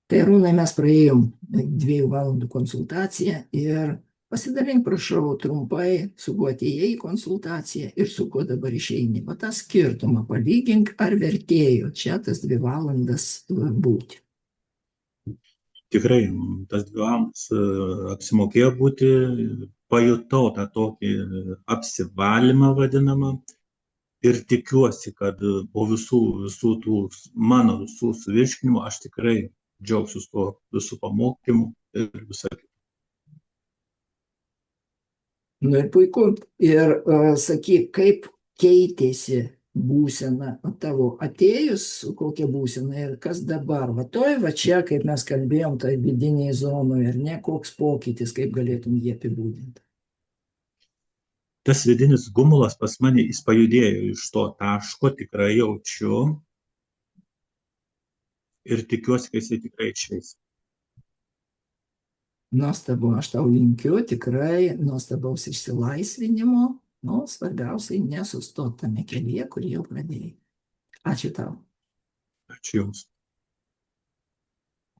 Tai Arūnai, mes praėjom 2 valandų konsultaciją ir pasidalink, prašau, trumpai, su kuo atėjai į konsultaciją ir su kuo dabar išeini. O tą skirtumą palygink, ar vertėjo čia tas 2 valandas būti. Tikrai, tas 2 valandas apsimokėjo būti, pajutau tą tokį apsivalymą vadinamą ir tikiuosi, kad po visų tų mano visų suvirškinimų aš tikrai džiaugsiuos tuo visų pamokymų ir visą kitą. Nu ir puiku. Ir sakyk, kaip keitėsi būsena tavo atėjus, kokia būsena ir kas dabar. Va čia, kaip mes kalbėjom, tai vidiniai zonoje, ar ne, koks pokytis, kaip galėtum jį apibūdinti. Tas vidinis gumulas pas mane, jis pajudėjo iš to taško, tikrai jaučiu ir tikiuosi, kad jisai tikrai išeis. Nuostabu, aš tau linkiu tikrai nuostabaus išsilaisvinimo, nu, svarbiausiai nesustoti tame kelyje, kurį jau pradėjai. Ačiū tau. Ačiū Jums.